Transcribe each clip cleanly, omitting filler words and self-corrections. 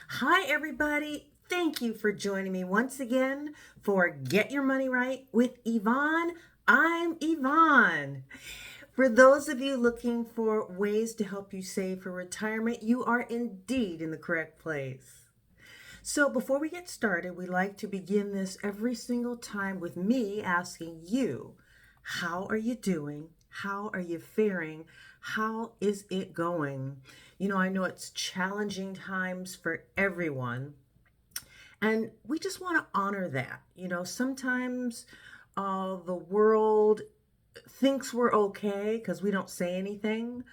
Hi, everybody. Thank you for joining me once again for Get Your Money Right with Yvonne. I'm Yvonne. For those of you looking for ways to help you save for retirement, you are indeed in the correct place. So, before we get started, we like to begin this every single time with me asking you, how are you doing? How are you faring? How is it going? I know it's challenging times for everyone, and we just want to honor that. Sometimes the world thinks we're okay because we don't say anything,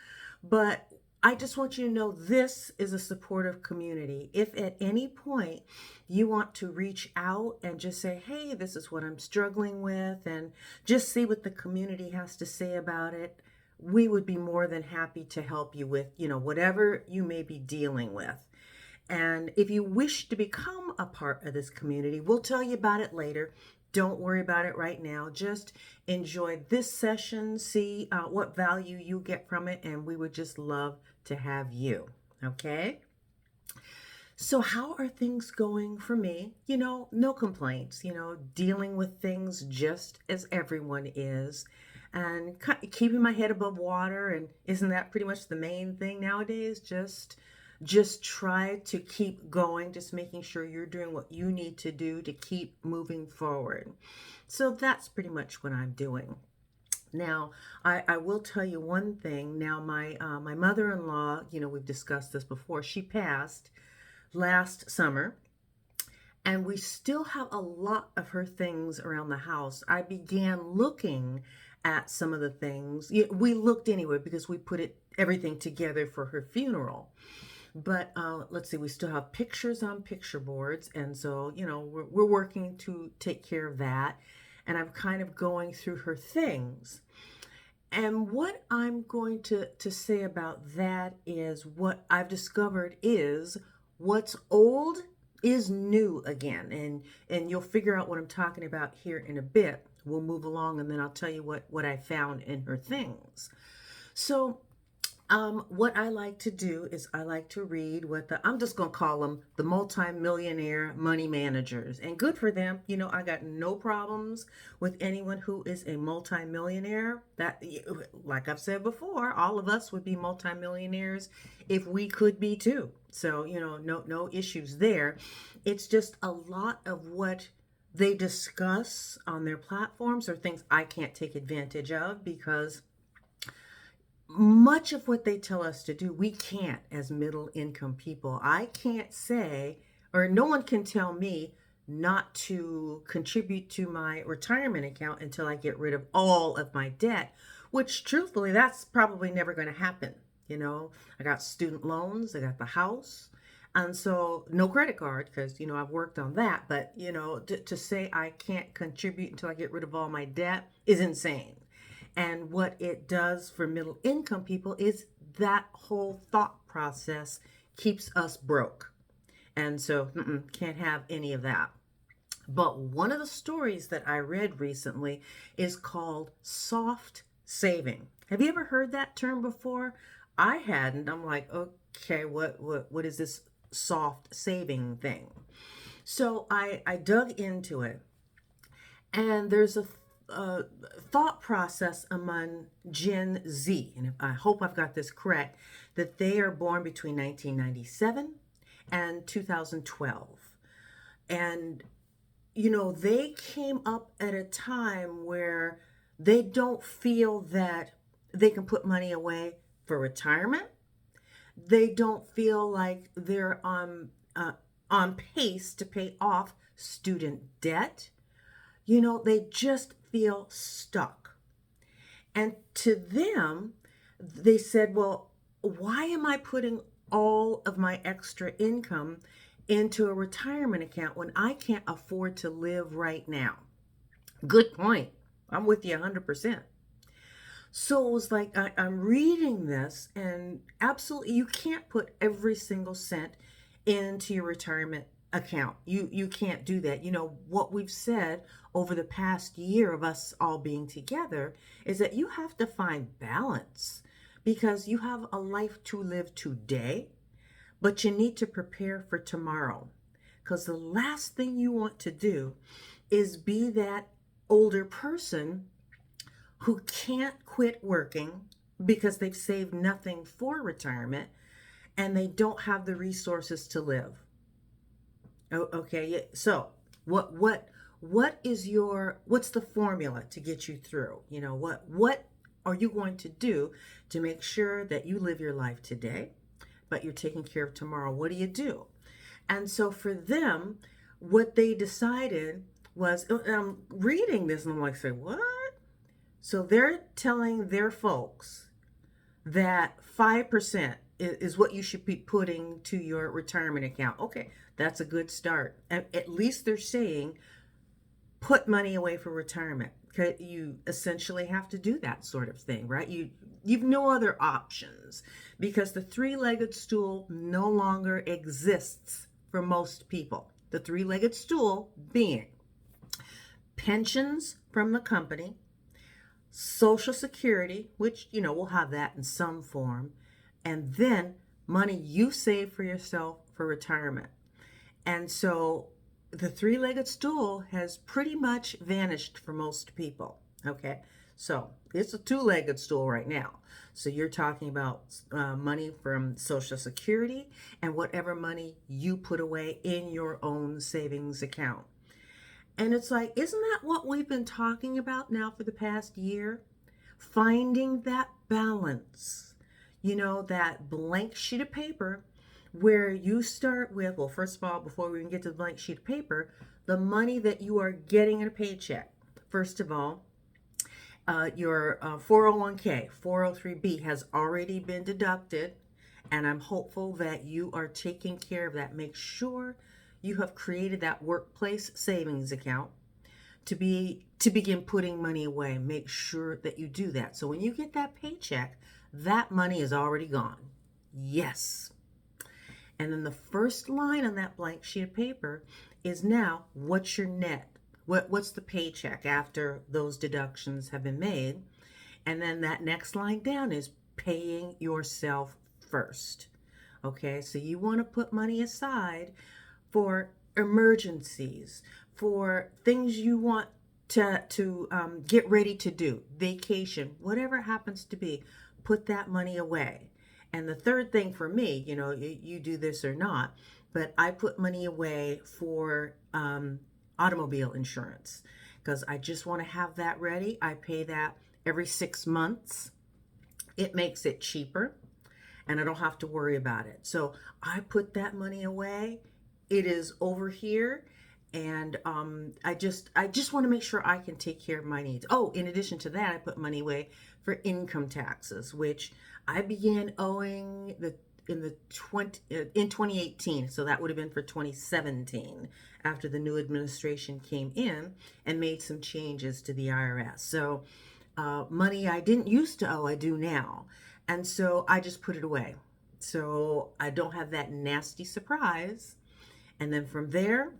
but I just want you to know this is a supportive community. If at any point you want to reach out and just say, hey, this is what I'm struggling with, and just see what the community has to say about it, we would be more than happy to help you with, whatever you may be dealing with. And if you wish to become a part of this community, we'll tell you about it later. Don't worry about it right now. Just enjoy this session, see what value you get from it, and we would just love to have you. Okay? So, how are things going for me? No complaints, dealing with things just as everyone is, and keeping my head above water. And isn't that pretty much the main thing nowadays? Just try to keep going, just making sure you're doing what you need to do to keep moving forward. So that's pretty much what I'm doing. Now, I will tell you one thing. Now, my mother-in-law, we've discussed this before. She passed last summer, and we still have a lot of her things around the house. I began looking at some of the things. We looked anyway because we put everything together for her funeral. But let's see, we still have pictures on picture boards. And so, we're working to take care of that. And I'm kind of going through her things. And what I'm going to say about that is what I've discovered is what's old is new again. And you'll figure out what I'm talking about here in a bit. We'll move along, and then I'll tell you what I found in her things. So what I like to do is I like to read I'm just going to call them the multimillionaire money managers. And good for them. I got no problems with anyone who is a multimillionaire. That, like I've said before, all of us would be multimillionaires if we could be too. So, no issues there. It's just a lot of what they discuss on their platforms are things I can't take advantage of because much of what they tell us to do, we can't as middle income people. I can't say, or no one can tell me not to contribute to my retirement account until I get rid of all of my debt, which truthfully, that's probably never going to happen. I got student loans, I got the house. And so no credit card because, I've worked on that. But, to say I can't contribute until I get rid of all my debt is insane. And what it does for middle income people is that whole thought process keeps us broke. And so can't have any of that. But one of the stories that I read recently is called soft saving. Have you ever heard that term before? I hadn't. I'm like, okay, what is this soft saving thing? So I dug into it, and there's a thought process among Gen Z, and I hope I've got this correct, that they are born between 1997 and 2012. And, they came up at a time where they don't feel that they can put money away for retirement. They don't feel like they're on pace to pay off student debt. They just feel stuck. And to them, they said, well, why am I putting all of my extra income into a retirement account when I can't afford to live right now? Good point. I'm with you 100%. So it was like I'm reading this, and absolutely, you can't put every single cent into your retirement account. You can't do that. What we've said over the past year of us all being together is that you have to find balance because you have a life to live today, but you need to prepare for tomorrow, because the last thing you want to do is be that older person who can't quit working because they've saved nothing for retirement and they don't have the resources to live. Okay, so what's the formula to get you through? What are you going to do to make sure that you live your life today, but you're taking care of tomorrow? What do you do? And so for them, what they decided was, I'm reading this and I'm like, say, what? So they're telling their folks that 5% is what you should be putting to your retirement account. Okay, that's a good start. At least they're saying put money away for retirement. You essentially have to do that sort of thing, right? You've no other options, because the three-legged stool no longer exists for most people. The three-legged stool being pensions from the company, Social Security, which, we'll have that in some form, and then money you save for yourself for retirement. And so the three-legged stool has pretty much vanished for most people. Okay, so it's a two-legged stool right now. So you're talking about money from Social Security and whatever money you put away in your own savings account. And it's like, isn't that what we've been talking about now for the past year? Finding that balance, that blank sheet of paper where you start with, well, first of all, before we even get to the blank sheet of paper, the money that you are getting in a paycheck. First of all, your 401k, 403b has already been deducted, and I'm hopeful that you are taking care of that. Make sure you have created that workplace savings account to begin putting money away. Make sure that you do that. So when you get that paycheck, that money is already gone. Yes. And then the first line on that blank sheet of paper is, now, what's your net? What's the paycheck after those deductions have been made? And then that next line down is paying yourself first. Okay, so you want to put money aside for emergencies, for things you want to get ready to do, vacation, whatever happens to be, put that money away. And the third thing for me, you do this or not, but I put money away for automobile insurance, because I just want to have that ready. I pay that every 6 months. It makes it cheaper and I don't have to worry about it. So I put that money away. It is over here. And I just want to make sure I can take care of my needs. Oh, in addition to that, I put money away for income taxes, which I began owing in 2018. So that would have been for 2017, after the new administration came in and made some changes to the IRS. So money I didn't used to owe, I do now. And so I just put it away, so I don't have that nasty surprise. And then from there,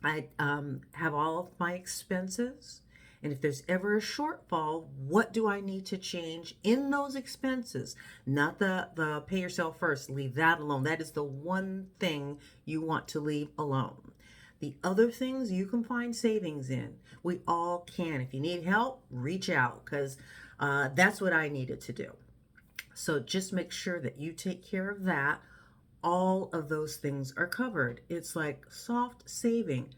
I have all of my expenses. And if there's ever a shortfall, what do I need to change in those expenses? Not the pay yourself first. Leave that alone. That is the one thing you want to leave alone. The other things you can find savings in. We all can. If you need help, reach out, because that's what I needed to do. So just make sure that you take care of that. All of those things are covered. It's like soft saving.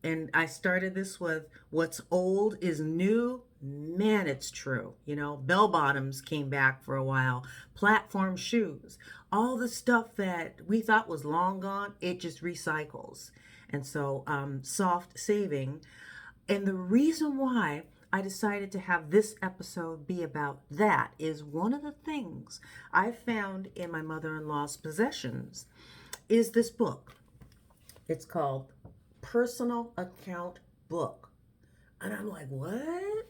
And I started this with, what's old is new. Man, it's true. Bell bottoms came back for a while, platform shoes, all the stuff that we thought was long gone, it just recycles. And so soft saving. And the reason why I decided to have this episode be about that is, one of the things I found in my mother-in-law's possessions is this book. It's called Personal Account Book. And I'm like, what?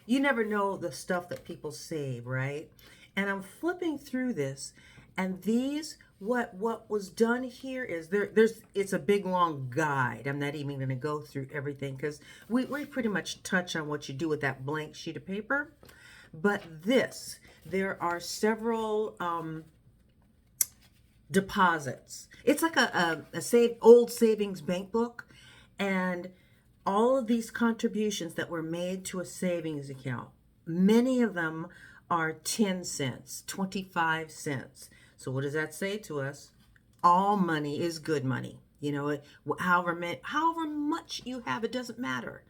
You never know the stuff that people save, right? And I'm flipping through this, and what was done here is it's a big long guide. I'm not even going to go through everything, because we pretty much touch on what you do with that blank sheet of paper. But there are several deposits. It's like a old savings bank book, and all of these contributions that were made to a savings account, many of them are 10 cents, 25 cents. So what does that say to us? All money is good money. However much you have, it doesn't matter.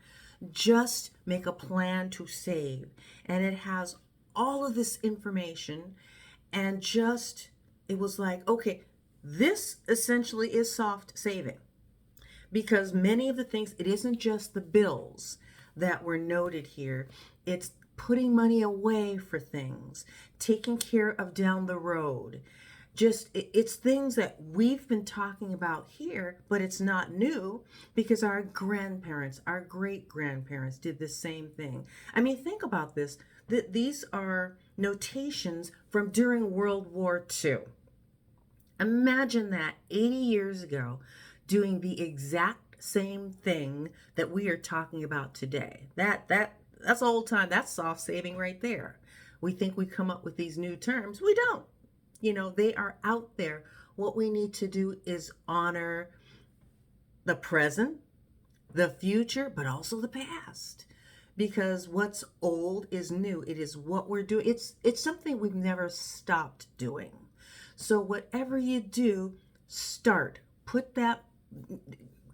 Just make a plan to save. And it has all of this information, and it was like, okay, this essentially is soft saving, because many of the things, it isn't just the bills that were noted here. It's putting money away for things, taking care of down the road. It's things that we've been talking about here, but it's not new, because our grandparents, our great grandparents did the same thing. I mean, think about this. These are notations from during World War II. Imagine that 80 years ago, doing the exact same thing that we are talking about today. That's old time. That's soft saving right there. We think we come up with these new terms. We don't. They are out there. What we need to do is honor the present, the future, but also the past. Because what's old is new. It is what we're doing. It's something we've never stopped doing. So whatever you do,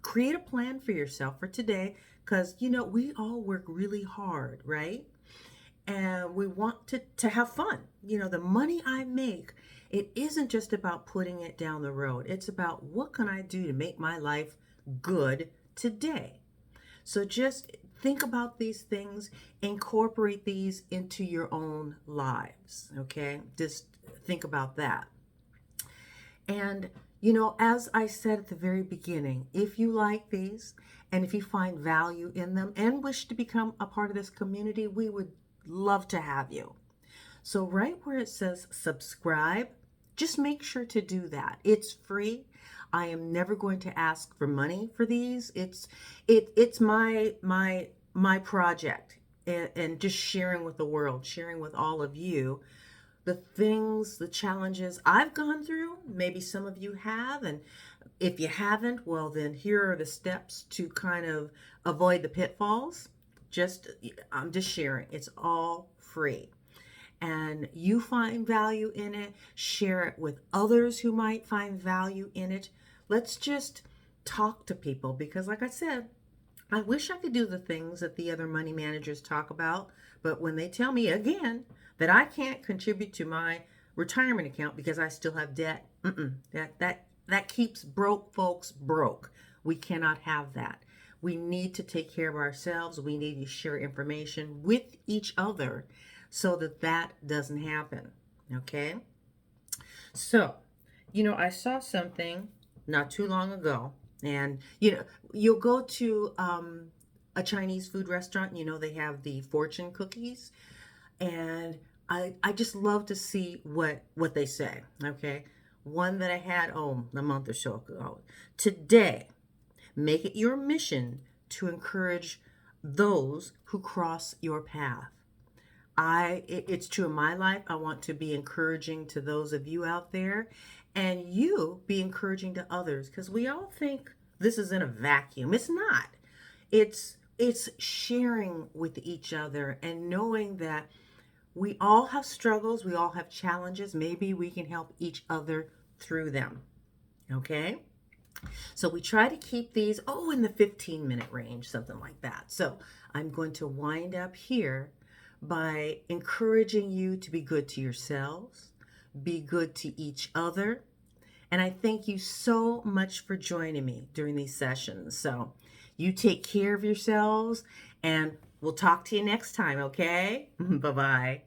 create a plan for yourself for today, because we all work really hard, right? And we want to have fun. The money I make, it isn't just about putting it down the road. It's about, what can I do to make my life good today? So just think about these things, incorporate these into your own lives, okay? Just think about that. And, as I said at the very beginning, if you like these, and if you find value in them and wish to become a part of this community, we would love to have you. So right where it says subscribe, just make sure to do that. It's free. I am never going to ask for money for these. It's my project, and just sharing with the world, sharing with all of you the things, the challenges I've gone through. Maybe some of you have, and if you haven't, well, then here are the steps to kind of avoid the pitfalls. I'm just sharing. It's all free. And you find value in it, share it with others who might find value in it. Let's just talk to people, because like I said, I wish I could do the things that the other money managers talk about, but when they tell me again that I can't contribute to my retirement account because I still have debt, that keeps broke folks broke. We cannot have that. We need to take care of ourselves. We need to share information with each other so that doesn't happen. Okay? So, I saw something not too long ago, and you'll go to a Chinese food restaurant, they have the fortune cookies, and I just love to see what they say. Okay? One that I had a month or so ago. Today, make it your mission to encourage those who cross your path. It's true in my life. I want to be encouraging to those of you out there, and you be encouraging to others, because we all think this is in a vacuum. It's not. It's sharing with each other and knowing that we all have struggles. We all have challenges. Maybe we can help each other through them. Okay? So we try to keep these, in the 15-minute range, something like that. So I'm going to wind up here by encouraging you to be good to yourselves, be good to each other. And I thank you so much for joining me during these sessions. So you take care of yourselves, and we'll talk to you next time, okay? Bye-bye.